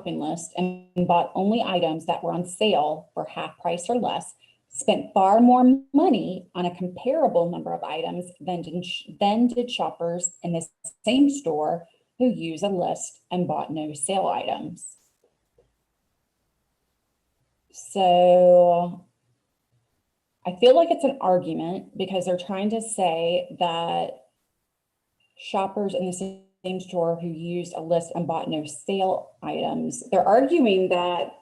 shopping list and bought only items that were on sale for half price or less spent far more money on a comparable number of items than did shoppers in the same store who use a list and bought no sale items. So I feel like it's an argument because they're trying to say that shoppers in the same store who used a list and bought no sale items, they're arguing that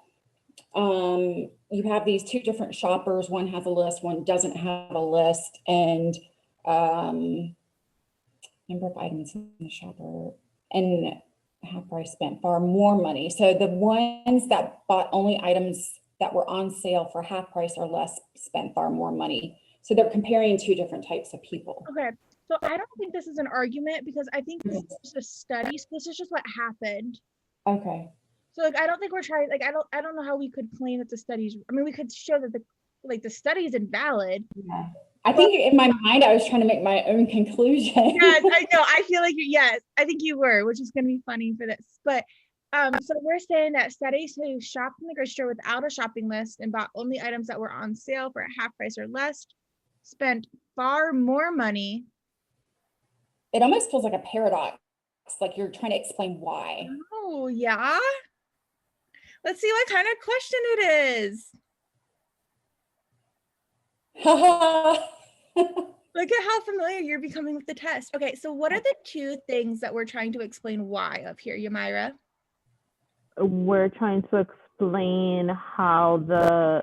you have these two different shoppers. One has a list, one doesn't have a list, and number of items in the shopper and half price spent far more money. So the ones that bought only items that were on sale for half price or less spent far more money. So they're comparing two different types of people. Okay, so I don't think this is an argument because I think this is just a study. So this is just what happened. Okay. So like I don't think we're trying, like I don't know how we could claim that the studies, I mean we could show that the study is invalid. Yeah. I think in my mind I was trying to make my own conclusion. Yes, I know. I feel like yes, I think you were, which is gonna be funny for this. But so we're saying that studies who shopped in the grocery store without a shopping list and bought only items that were on sale for a half price or less spent far more money. It almost feels like a paradox, like you're trying to explain why. Oh, yeah. Let's see what kind of question it is. Look at how familiar you're becoming with the test. Okay, so what are the two things that we're trying to explain why up here, Yamira? We're trying to explain how the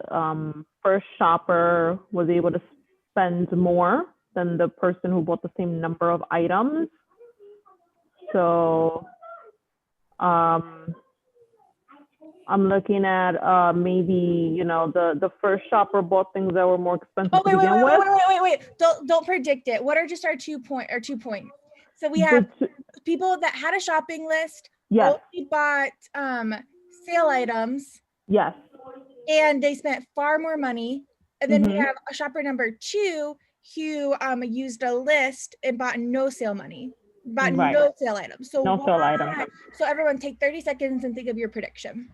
first shopper was able to spend more than the person who bought the same number of items. So I'm looking at maybe, you know, the first shopper bought things that were more expensive to begin with. Wait. Don't predict it. What are just our 2 points? So we have people that had a shopping list. Yes. Only bought sale items. Yes. And they spent far more money. And then we have a shopper number 2 who used a list and bought no sale money. Bought no sale items. So no sale items. So everyone take 30 seconds and think of your prediction.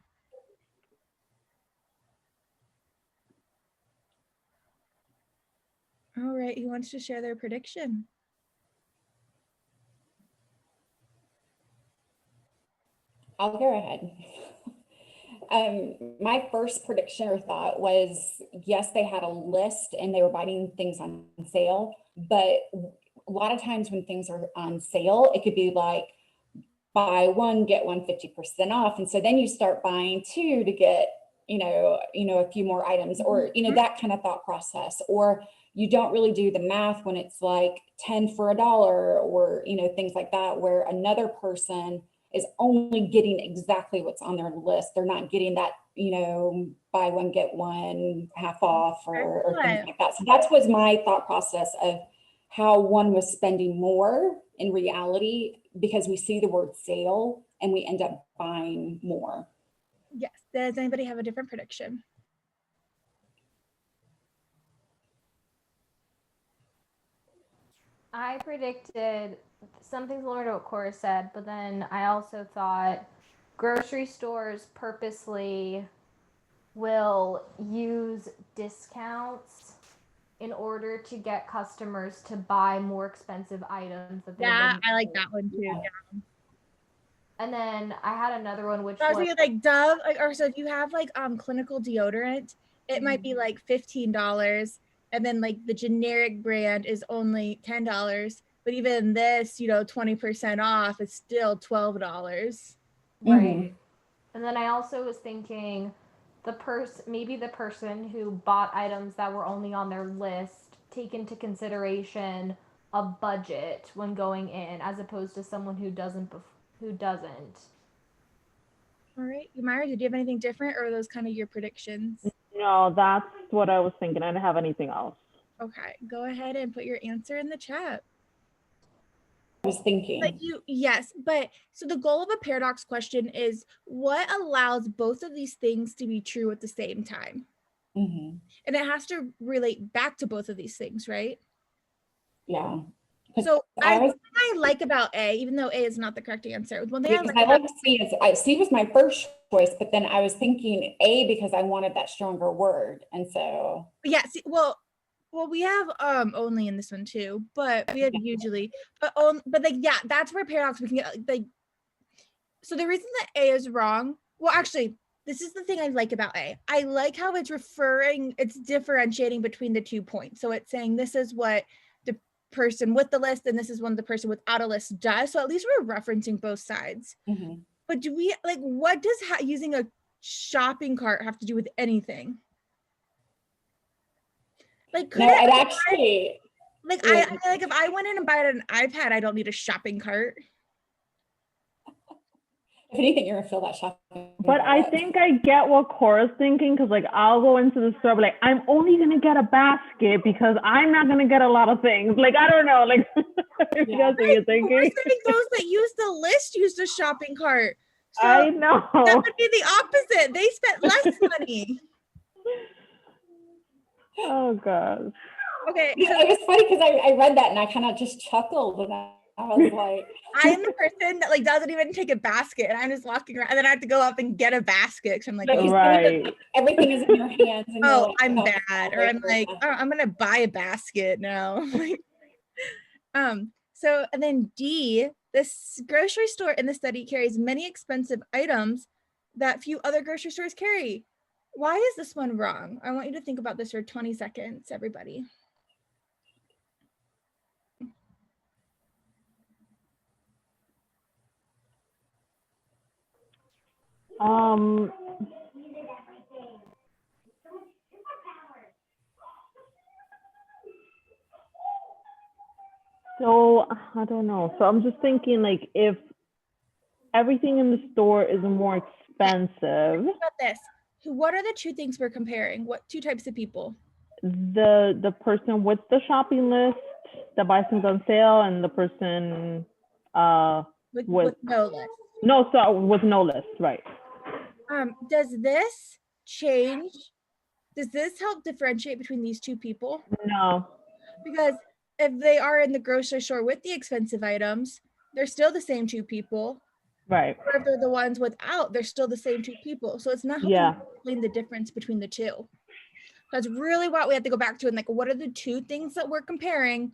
All right, who wants to share their prediction? I'll go ahead. My first prediction or thought was, yes, they had a list and they were buying things on sale, but a lot of times when things are on sale, it could be like buy one, get one 50% off. And so then you start buying two to get, you know, a few more items, or, that kind of thought process. Or you don't really do the math when it's like 10 for $1 or, things like that, where another person is only getting exactly what's on their list. They're not getting that, buy one, get one half off or things like that. So that was my thought process of how one was spending more in reality, because we see the word sale and we end up buying more. Yes. Does anybody have a different prediction? I predicted something similar to what Cora said, but then I also thought grocery stores purposely will use discounts in order to get customers to buy more expensive items. I like that one too. Yeah. And then I had another one, which was like Dove, or so if you have like clinical deodorant, it might be like $15, and then like the generic brand is only $10. But even this, 20% off is still $12. Right. And then I also was thinking maybe the person who bought items that were only on their list take into consideration a budget when going in, as opposed to someone who doesn't. All right. Yamira, did you have anything different, or are those kind of your predictions? No, that's what I was thinking. I didn't have anything else. Okay. Go ahead and put your answer in the chat. I was thinking. Yes, but so the goal of a paradox question is what allows both of these things to be true at the same time? And it has to relate back to both of these things, right? Yeah. So I was, one thing I like about A, even though A is not the correct answer, one thing I because like I about like C was my first choice, but then I was thinking A because I wanted that stronger word. And so. yeah, see, well, we have only in this one too, but we had usually, but like yeah, that's where paradox we can get like. So the reason that A is wrong, well, actually, this is the thing I like about A. I like how it's differentiating between the 2 points. So it's saying this is what the person with the list and this is what the person without a list does. So at least we're referencing both sides. Mm-hmm. But do we like what does using a shopping cart have to do with anything? Like could No, it it actually. like I like if I went in and bought an iPad, I don't need a shopping cart. If anything, you're gonna feel that shopping. But I think I get what Cora's thinking, because like I'll go into the store, but like I'm only gonna get a basket because I'm not gonna get a lot of things. Like I don't know, like if Yeah. that's what you're thinking. We're saying those that use the list used a shopping cart. So I know. that would be the opposite. They spent less money. Oh god. Okay, Yeah, so it was funny because I read that and I kind of just chuckled and I was like, I am the person that like doesn't even take a basket, and I'm just walking around, and then I have to go up and get a basket because I'm like, because Right. everything is in your hands. And you're oh, like, I'm oh, bad, or I'm like, oh, I'm gonna buy a basket now. So and then D, this grocery store in the study carries many expensive items that few other grocery stores carry. Why is this one wrong? I want you to think about this for 20 seconds, everybody. So I don't know. So I'm just thinking, like, if everything in the store is more expensive, Think about this. What are the 2 things we're comparing? What 2 types of people? the person with the shopping list that buys things on sale, and the person With no list. with no list, right? Does this change? Does this help differentiate between these 2 people? No. Because if they are in the grocery store with the expensive items, they're still the same 2 people. Right. Or if they're the ones without, they're still the same 2 people. So it's not helping Yeah. explain the difference between the 2. That's really what we have to go back to, and like, what are the 2 things that we're comparing,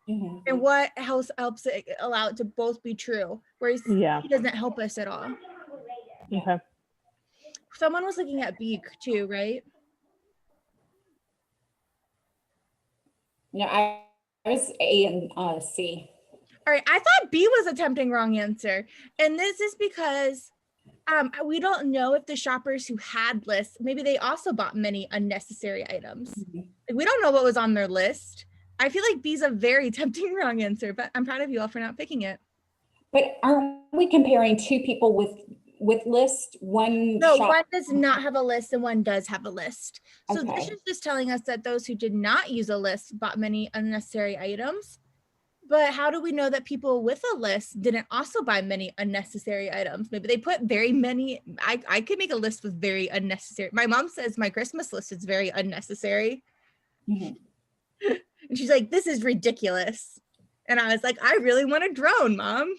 and what helps it allow it to both be true? Whereas Yeah. it doesn't help us at all. Okay. Someone was looking at B too, right? No, I was A and C. All right, I thought B was a tempting wrong answer. And this is because we don't know if the shoppers who had lists, maybe they also bought many unnecessary items. Like, we don't know what was on their list. I feel like B's a very tempting wrong answer, but I'm proud of you all for not picking it. But aren't we comparing 2 people with list? No, one does not have a list and one does have a list. So this Okay. is just telling us that those who did not use a list bought many unnecessary items. But how do we know that people with a list didn't also buy many unnecessary items? Maybe they put very many. I could make a list with very unnecessary. My mom says my Christmas list is very unnecessary. Mhm. And she's like, this is ridiculous. And I was like, I really want a drone, Mom.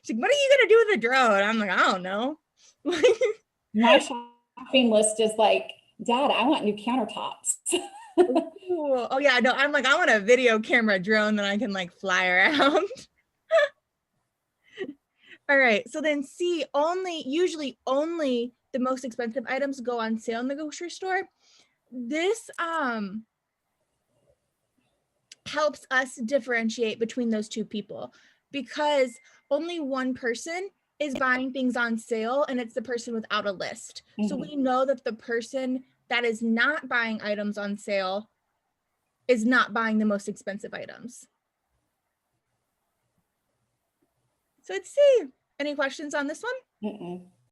She's like, what are you going to do with a drone? I'm like, I don't know. My shopping list is like, Dad, I want new countertops. Ooh, oh yeah, no, I'm like, I want a video camera drone that I can like fly around. All right, so then C, usually only the most expensive items go on sale in the grocery store. This helps us differentiate between those 2 people, because only one person is buying things on sale, and it's the person without a list. So we know that the person that is not buying items on sale is not buying the most expensive items. So let's see. Any questions on this one?